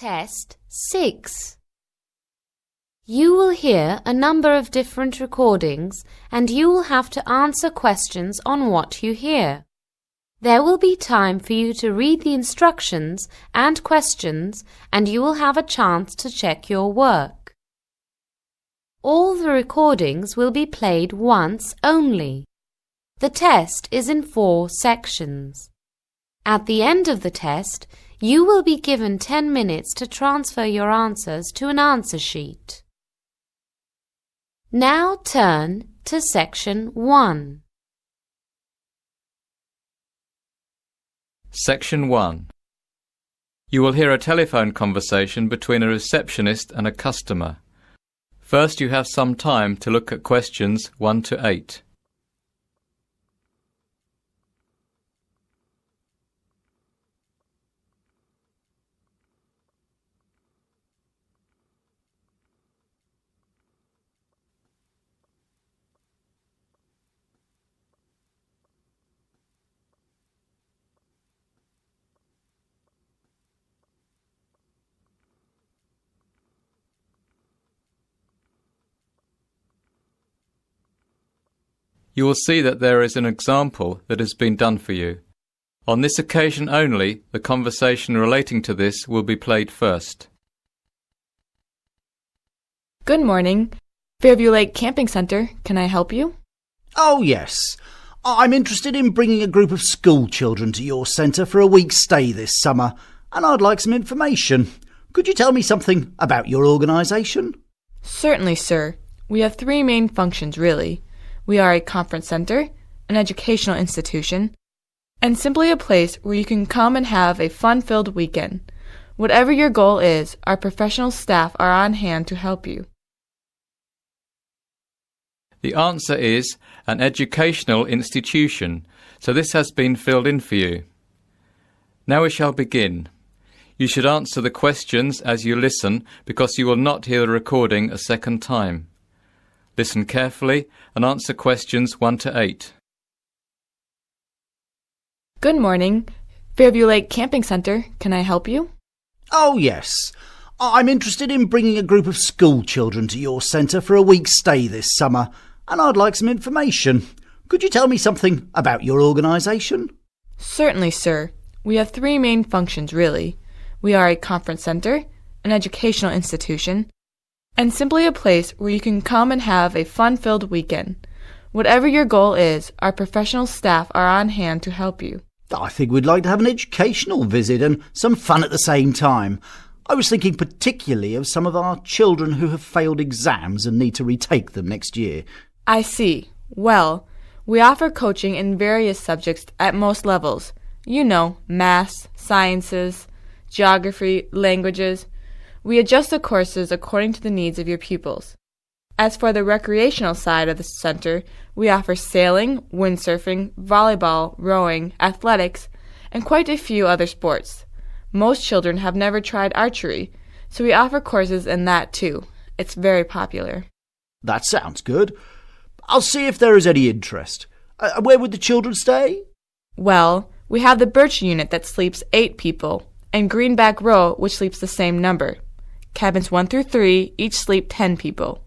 Test 6. You will hear a number of different recordings and you will have to answer questions on what you hear. There will be time for you to read the instructions and questions and you will have a chance to check your work. All the recordings will be played once only. The test is in 4 sections. At the end of the test, you will be given 10 minutes to transfer your answers to an answer sheet. Now turn to Section 1. Section 1. You will hear a telephone conversation between a receptionist and a customer. First, you have some time to look at questions 1 to 8. You will see that there is an example that has been done for you. On this occasion only, the conversation relating to this will be played first. Good morning. Fairview Lake Camping Center. Can I help you? Oh, yes. I'm interested in bringing a group of school children to your centre for a week's stay this summer, and I'd like some information. Could you tell me something about your organisation? Certainly, sir. We have 3 main functions, really. We are a conference center, an educational institution, and simply a place where you can come and have a fun-filled weekend. Whatever your goal is, our professional staff are on hand to help you. The answer is an educational institution, so this has been filled in for you. Now we shall begin. You should answer the questions as you listen because you will not hear the recording a second time. Listen carefully and answer questions 1 to 8. Good morning. Fairview Lake Camping Center. Can I help you? Oh, yes. I'm interested in bringing a group of school children to your centre for a week's stay this summer, and I'd like some information. Could you tell me something about your organisation? Certainly, sir. We have 3 main functions, really. We are a conference center, an educational institution, and simply a place where you can come and have a fun-filled weekend. Whatever your goal is, our professional staff are on hand to help you. I think we'd like to have an educational visit and some fun at the same time. I was thinking particularly of some of our children who have failed exams and need to retake them next year. I see. Well, we offer coaching in various subjects at most levels. You know, maths, sciences, geography, languages. We adjust the courses according to the needs of your pupils. As for the recreational side of the center, we offer sailing, windsurfing, volleyball, rowing, athletics, and quite a few other sports. Most children have never tried archery, so we offer courses in that too. It's very popular. That sounds good. I'll see if there is any interest. Where would the children stay? Well, we have the Birch unit that sleeps 8 people, and Greenback Row, which sleeps the same number. Cabins 1 through 3 each sleep 10 people.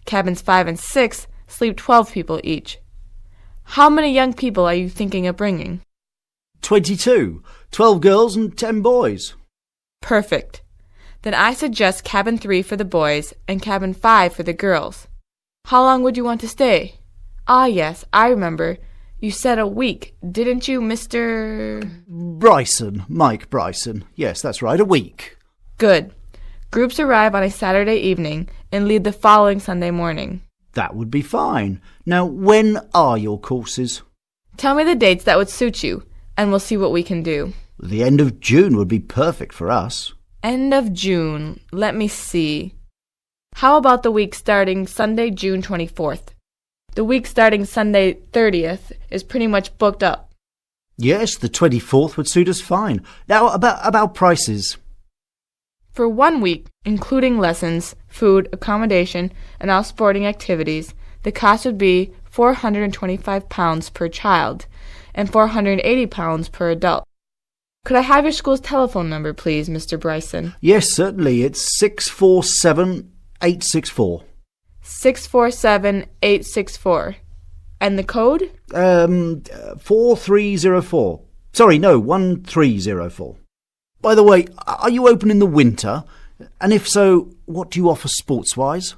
Cabins 5 and 6 sleep 12 people each. How many young people are you thinking of bringing? 22. 12 girls and 10 boys. Perfect. Then I suggest cabin 3 for the boys and cabin 5 for the girls. How long would you want to stay? Ah, yes, I remember. You said a week, didn't you, Mr. Bryson, Mike Bryson. Yes, that's right, a week. Good. Groups arrive on a Saturday evening and leave the following Sunday morning. That would be fine. Now, when are your courses? Tell me the dates that would suit you, and we'll see what we can do. The end of June would be perfect for us. End of June. Let me see. How about the week starting Sunday, June 24th? The week starting Sunday 30th is pretty much booked up. Yes, the 24th would suit us fine. Now, about prices. For 1 week, including lessons, food, accommodation, and all sporting activities, the cost would be £425 per child and £480 per adult. Could I have your school's telephone number, please, Mr. Bryson? Yes, certainly. It's 647-864. 647-864. And the code? 4304. Sorry, no, 1304. By the way, are you open in the winter? And if so, what do you offer sports-wise?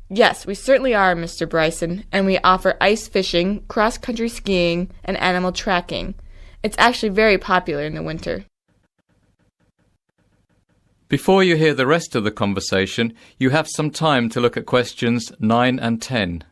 Yes, we certainly are, Mr. Bryson, and we offer ice fishing, cross-country skiing, and animal tracking. It's actually very popular in the winter. Before you hear the rest of the conversation, you have some time to look at questions 9 and 10.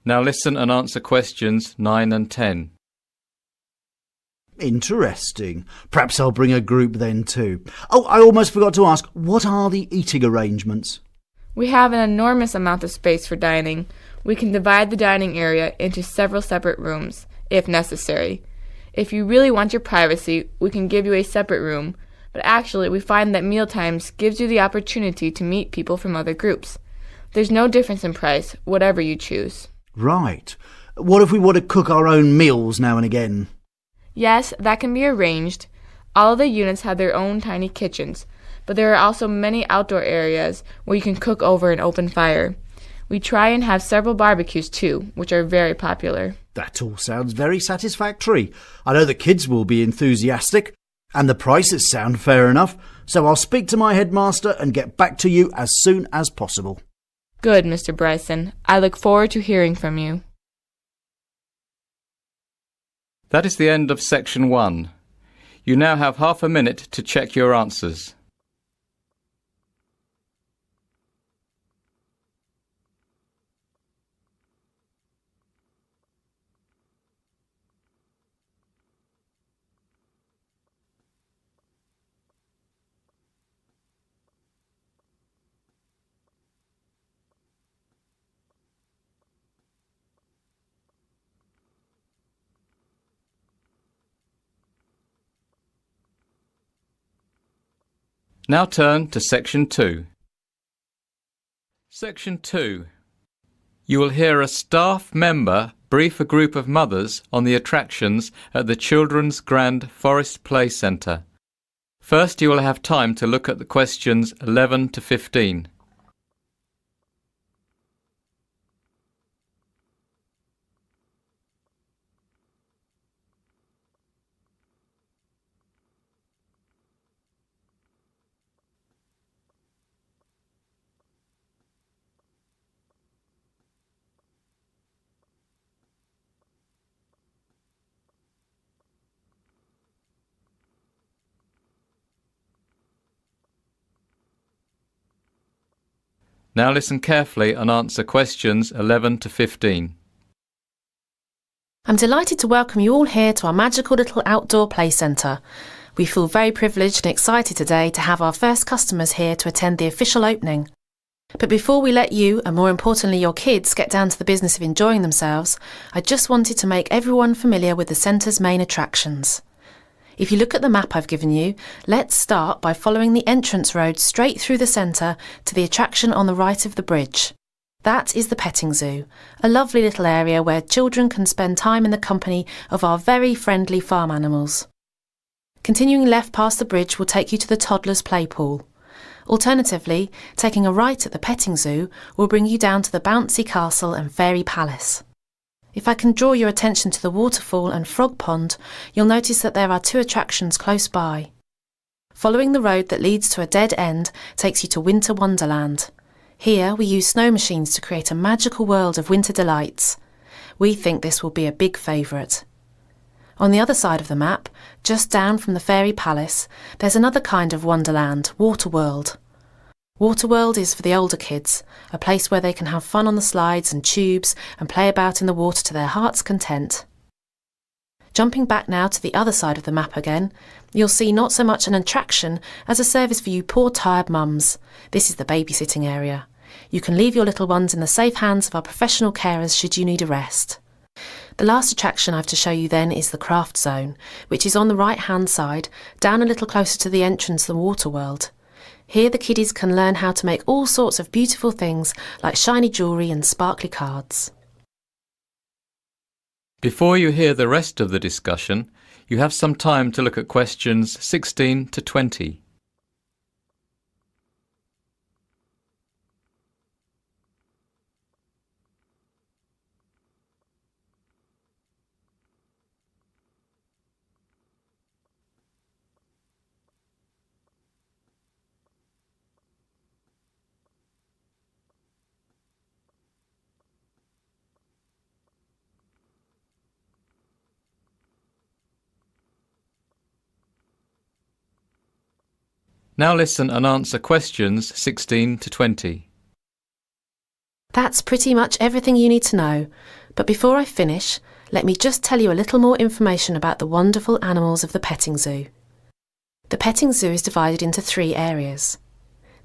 Now listen and answer questions 9 and 10. Interesting. Perhaps I'll bring a group then too. Oh, I almost forgot to ask, what are the eating arrangements? We have an enormous amount of space for dining. We can divide the dining area into several separate rooms, if necessary. If you really want your privacy, we can give you a separate room, but actually we find that mealtimes gives you the opportunity to meet people from other groups. There's no difference in price, whatever you choose. Right. What if we want to cook our own meals now and again? Yes, that can be arranged. All of the units have their own tiny kitchens, but there are also many outdoor areas where you can cook over an open fire. We try and have several barbecues too, which are very popular. That all sounds very satisfactory. I know the kids will be enthusiastic, and the prices sound fair enough, so I'll speak to my headmaster and get back to you as soon as possible. Good, Mr. Bryson. I look forward to hearing from you. That is the end of section 1. You now have half a minute to check your answers. Now turn to Section 2. Section 2. You will hear a staff member brief a group of mothers on the attractions at the Children's Grand Forest Play Centre. First, you will have time to look at the questions 11 to 15. Now listen carefully and answer questions 11 to 15. I'm delighted to welcome you all here to our magical little outdoor play centre. We feel very privileged and excited today to have our first customers here to attend the official opening. But before we let you, and more importantly your kids, get down to the business of enjoying themselves, I just wanted to make everyone familiar with the centre's main attractions. If you look at the map I've given you, let's start by following the entrance road straight through the centre to the attraction on the right of the bridge. That is the petting zoo, a lovely little area where children can spend time in the company of our very friendly farm animals. Continuing left past the bridge will take you to the toddler's play pool. Alternatively, taking a right at the petting zoo will bring you down to the bouncy castle and fairy palace. If I can draw your attention to the waterfall and frog pond, you'll notice that there are 2 attractions close by. Following the road that leads to a dead end takes you to Winter Wonderland. Here we use snow machines to create a magical world of winter delights. We think this will be a big favourite. On the other side of the map, just down from the fairy palace, there's another kind of wonderland, Waterworld. Waterworld is for the older kids, a place where they can have fun on the slides and tubes and play about in the water to their heart's content. Jumping back now to the other side of the map again, you'll see not so much an attraction as a service for you poor tired mums. This is the babysitting area. You can leave your little ones in the safe hands of our professional carers should you need a rest. The last attraction I have to show you then is the craft zone, which is on the right hand side, down a little closer to the entrance to the water world. Here the kiddies can learn how to make all sorts of beautiful things like shiny jewellery and sparkly cards. Before you hear the rest of the discussion, you have some time to look at questions 16 to 20. Now listen and answer questions 16 to 20. That's pretty much everything you need to know, but before I finish, let me just tell you a little more information about the wonderful animals of the petting zoo. The petting zoo is divided into 3 areas.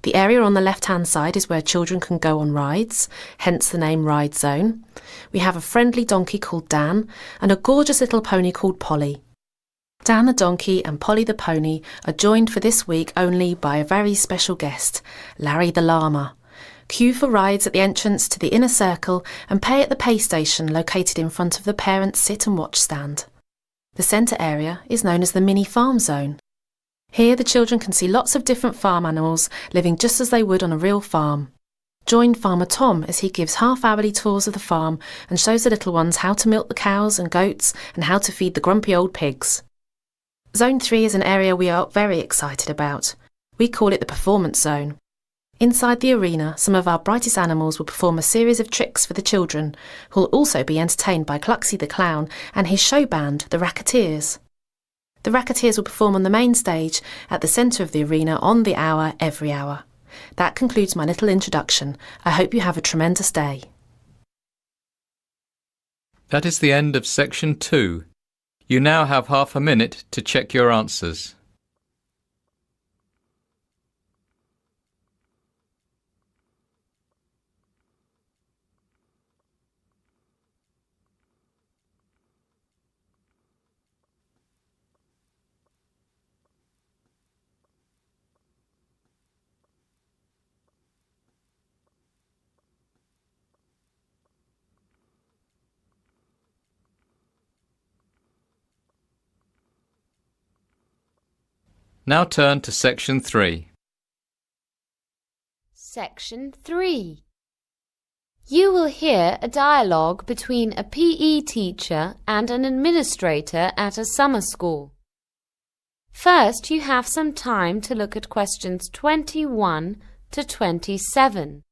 The area on the left-hand side is where children can go on rides, hence the name Ride Zone. We have a friendly donkey called Dan and a gorgeous little pony called Polly. Dan the donkey and Polly the pony are joined for this week only by a very special guest, Larry the llama. Queue for rides at the entrance to the inner circle and pay at the pay station located in front of the parents' sit and watch stand. The centre area is known as the mini farm zone. Here the children can see lots of different farm animals living just as they would on a real farm. Join Farmer Tom as he gives half-hourly tours of the farm and shows the little ones how to milk the cows and goats and how to feed the grumpy old pigs. Zone 3 is an area we are very excited about. We call it the Performance Zone. Inside the arena, some of our brightest animals will perform a series of tricks for the children, who will also be entertained by Cluxy the Clown and his show band, the Racketeers. The Racketeers will perform on the main stage at the centre of the arena on the hour every hour. That concludes my little introduction. I hope you have a tremendous day. That is the end of section 2. You now have half a minute to check your answers. Now turn to section 3. Section 3. You will hear a dialogue between a PE teacher and an administrator at a summer school. First, you have some time to look at questions 21 to 27.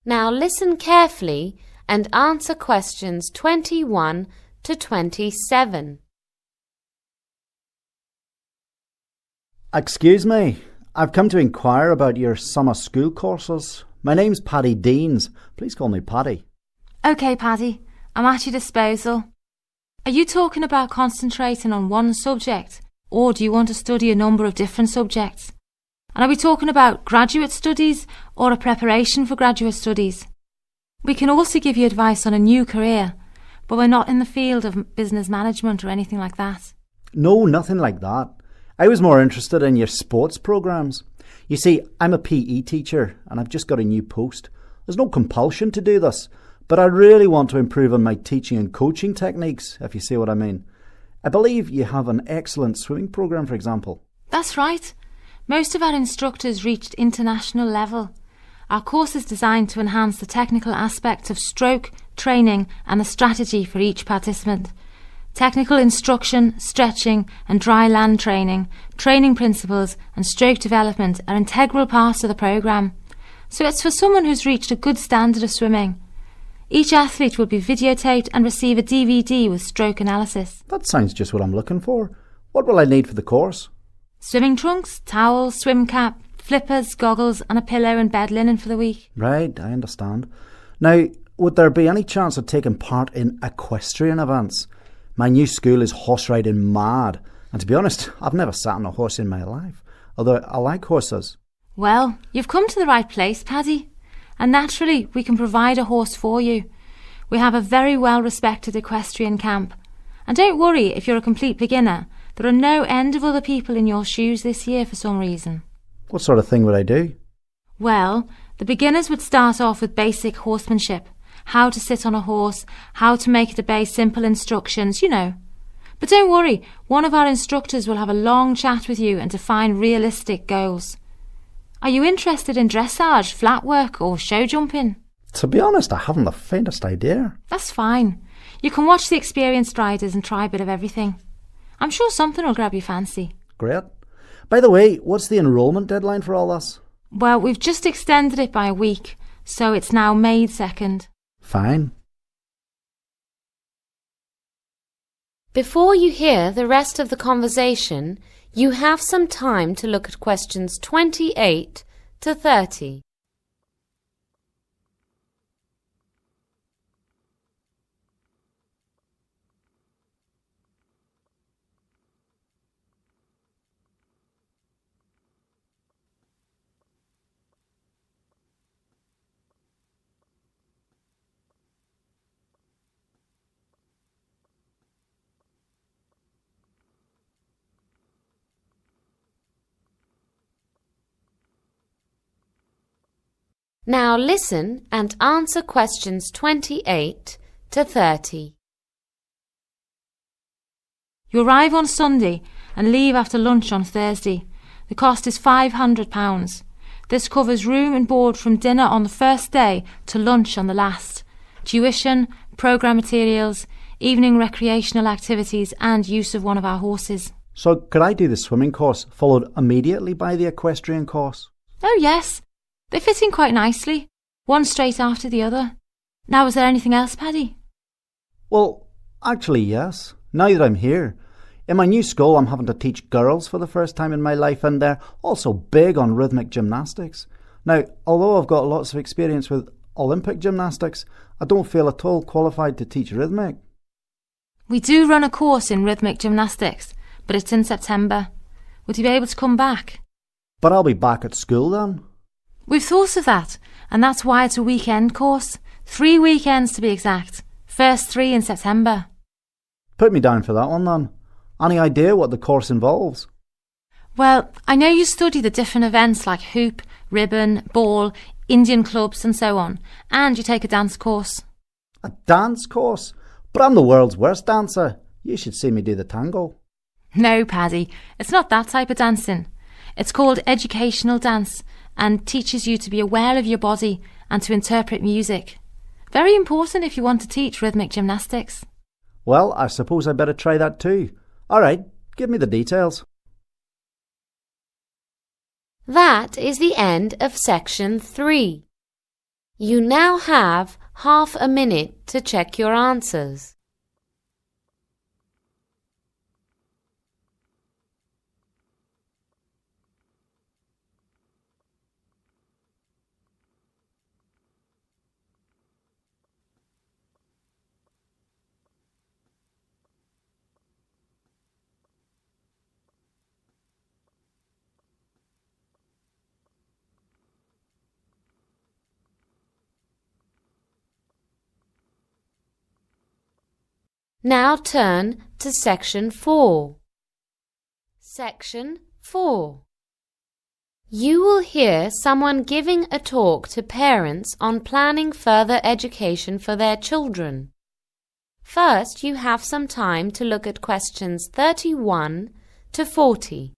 Now listen carefully and answer questions 21 to 27. Excuse me, I've come to inquire about your summer school courses. My name's Paddy Deans. Please call me Paddy. OK, Paddy, I'm at your disposal. Are you talking about concentrating on one subject, or do you want to study a number of different subjects? And are we talking about graduate studies or a preparation for graduate studies? We can also give you advice on a new career, but we're not in the field of business management or anything like that. No, nothing like that. I was more interested in your sports programmes. You see, I'm a PE teacher and I've just got a new post. There's no compulsion to do this, but I really want to improve on my teaching and coaching techniques, if you see what I mean. I believe you have an excellent swimming programme, for example. That's right. Most of our instructors reached international level. Our course is designed to enhance the technical aspects of stroke, training and the strategy for each participant. Technical instruction, stretching and dry land training, training principles and stroke development are integral parts of the programme. So it's for someone who's reached a good standard of swimming. Each athlete will be videotaped and receive a DVD with stroke analysis. That sounds just what I'm looking for. What will I need for the course? Swimming trunks, towels, swim cap, flippers, goggles and a pillow and bed linen for the week. Right, I understand. Now, would there be any chance of taking part in equestrian events? My new school is horse riding mad, and to be honest, I've never sat on a horse in my life, although I like horses. Well, you've come to the right place, Paddy. And naturally, we can provide a horse for you. We have a very well-respected equestrian camp. And don't worry if you're a complete beginner. There are no end of other people in your shoes this year for some reason. What sort of thing would I do? Well, the beginners would start off with basic horsemanship. How to sit on a horse, how to make it obey simple instructions, you know. But don't worry, one of our instructors will have a long chat with you and define realistic goals. Are you interested in dressage, flat work or show jumping? To be honest, I haven't the faintest idea. That's fine. You can watch the experienced riders and try a bit of everything. I'm sure something will grab your fancy. Great. By the way, what's the enrolment deadline for all this? Well, we've just extended it by a week, so it's now May 2nd. Fine. Before you hear the rest of the conversation, you have some time to look at questions 28 to 30. Now listen and answer questions 28 to 30. You arrive on Sunday and leave after lunch on Thursday. The cost is £500. This covers room and board from dinner on the first day to lunch on the last, tuition, programme materials, evening recreational activities and use of one of our horses. So could I do the swimming course followed immediately by the equestrian course? Oh yes, they fit in quite nicely, one straight after the other. Now, is there anything else, Paddy? Well, actually yes. Now that I'm here. In my new school I'm having to teach girls for the first time in my life, and they're also big on rhythmic gymnastics. Now, although I've got lots of experience with Olympic gymnastics, I don't feel at all qualified to teach rhythmic. We do run a course in rhythmic gymnastics, but it's in September. Would you be able to come back? But I'll be back at school then. We've thought of that, and that's why it's a weekend course. 3 weekends to be exact. First 3 in September. Put me down for that one then. Any idea what the course involves? Well, I know you study the different events like hoop, ribbon, ball, Indian clubs and so on, and you take a dance course. A dance course? But I'm the world's worst dancer. You should see me do the tango. No, Paddy, it's not that type of dancing. It's called educational dance and teaches you to be aware of your body and to interpret music. Very important if you want to teach rhythmic gymnastics. Well, I suppose I better try that too. All right, give me the details. That is the end of section 3. You now have half a minute to check your answers. Now turn to section 4. Section 4. You will hear someone giving a talk to parents on planning further education for their children. First, you have some time to look at questions 31 to 40.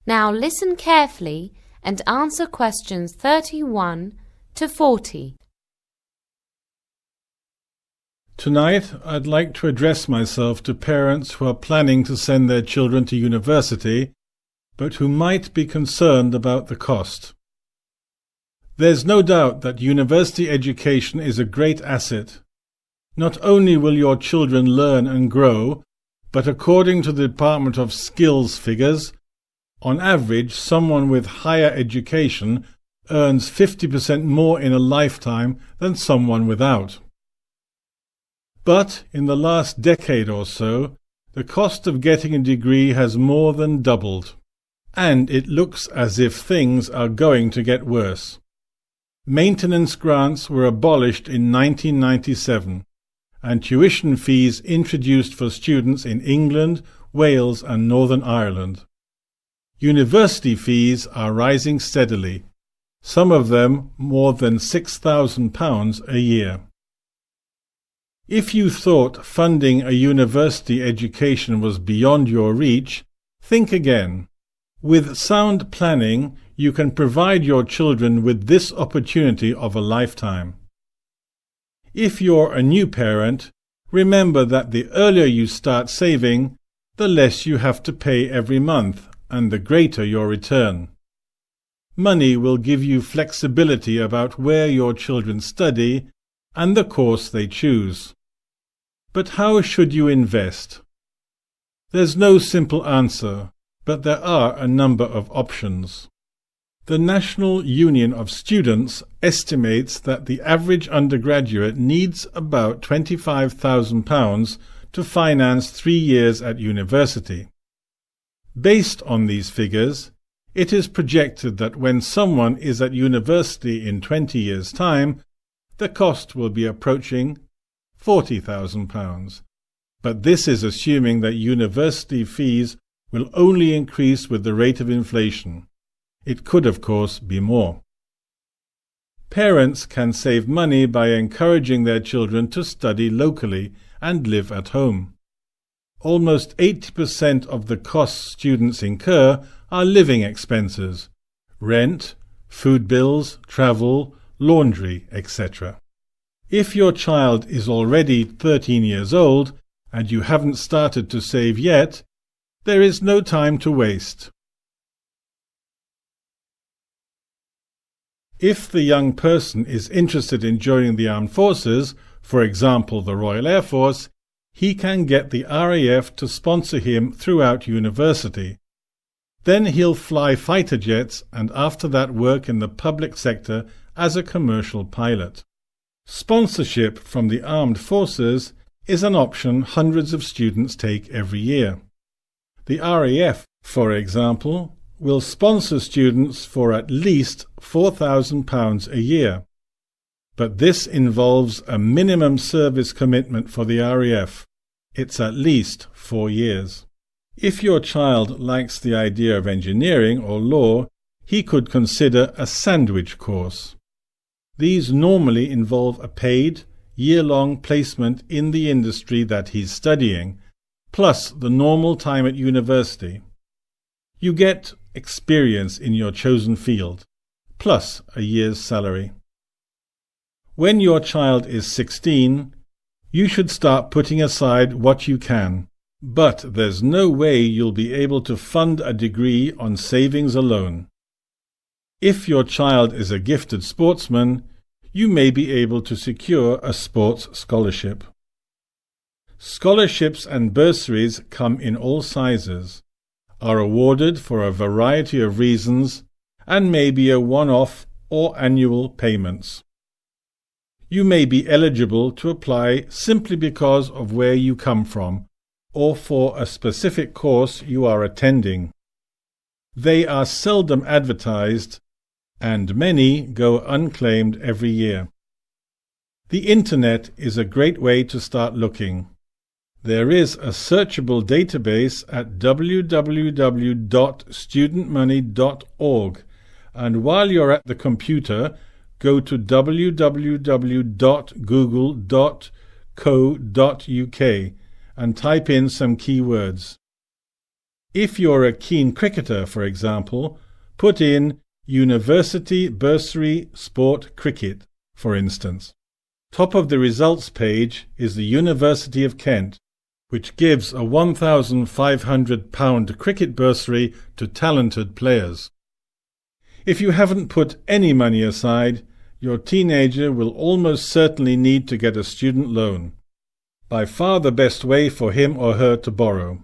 Now listen carefully and answer questions 31 to 40. Tonight, I'd like to address myself to parents who are planning to send their children to university, but who might be concerned about the cost. There's no doubt that university education is a great asset. Not only will your children learn and grow, but according to the Department of Skills figures, on average, someone with higher education earns 50% more in a lifetime than someone without. But in the last decade or so, the cost of getting a degree has more than doubled, and it looks as if things are going to get worse. Maintenance grants were abolished in 1997, and tuition fees introduced for students in England, Wales and Northern Ireland. University fees are rising steadily, some of them more than £6,000 a year. If you thought funding a university education was beyond your reach, think again. With sound planning, you can provide your children with this opportunity of a lifetime. If you're a new parent, remember that the earlier you start saving, the less you have to pay every month, and the greater your return. Money will give you flexibility about where your children study and the course they choose. But how should you invest? There's no simple answer, but there are a number of options. The National Union of Students estimates that the average undergraduate needs about £25,000 to finance 3 years at university. Based on these figures, it is projected that when someone is at university in 20 years' time, the cost will be approaching £40,000. But this is assuming that university fees will only increase with the rate of inflation. It could, of course, be more. Parents can save money by encouraging their children to study locally and live at home. Almost 80% of the costs students incur are living expenses: rent, food bills, travel, laundry, etc. If your child is already 13 years old and you haven't started to save yet, there is no time to waste. If the young person is interested in joining the armed forces, for example the Royal Air Force, he can get the RAF to sponsor him throughout university. Then he'll fly fighter jets and after that work in the public sector as a commercial pilot. Sponsorship from the armed forces is an option hundreds of students take every year. The RAF, for example, will sponsor students for at least £4,000 a year. But this involves a minimum service commitment for the RAF. It's at least 4 years. If your child likes the idea of engineering or law, he could consider a sandwich course. These normally involve a paid, year-long placement in the industry that he's studying, plus the normal time at university. You get experience in your chosen field, plus a year's salary. When your child is 16, you should start putting aside what you can, but there's no way you'll be able to fund a degree on savings alone. If your child is a gifted sportsman, you may be able to secure a sports scholarship. Scholarships and bursaries come in all sizes, are awarded for a variety of reasons, and may be a one-off or annual payments. You may be eligible to apply simply because of where you come from, or for a specific course you are attending. They are seldom advertised, and many go unclaimed every year. The Internet is a great way to start looking. There is a searchable database at www.studentmoney.org, and while you're at the computer, go to www.google.co.uk and type in some keywords. If you're a keen cricketer, for example, put in University Bursary Sport Cricket, for instance. Top of the results page is the University of Kent, which gives a £1,500 cricket bursary to talented players. If you haven't put any money aside, your teenager will almost certainly need to get a student loan. By far the best way for him or her to borrow.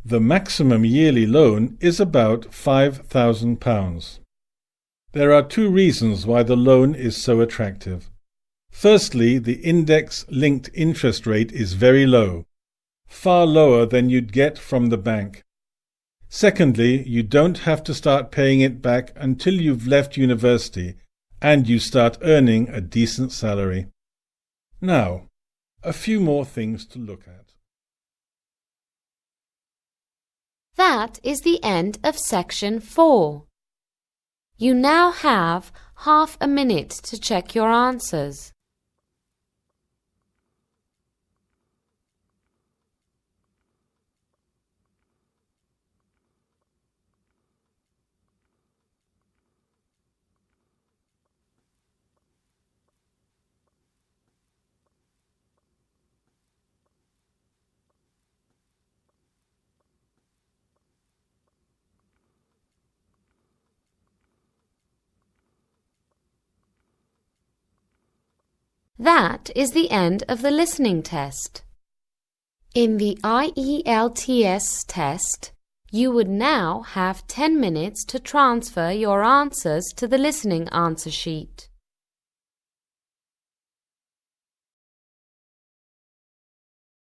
The maximum yearly loan is about £5,000. There are two reasons why the loan is so attractive. Firstly, the index-linked interest rate is very low, far lower than you'd get from the bank. Secondly, you don't have to start paying it back until you've left university and you start earning a decent salary. Now, a few more things to look at. That is the end of section 4. You now have half a minute to check your answers. That is the end of the listening test. In the IELTS test, you would now have 10 minutes to transfer your answers to the listening answer sheet.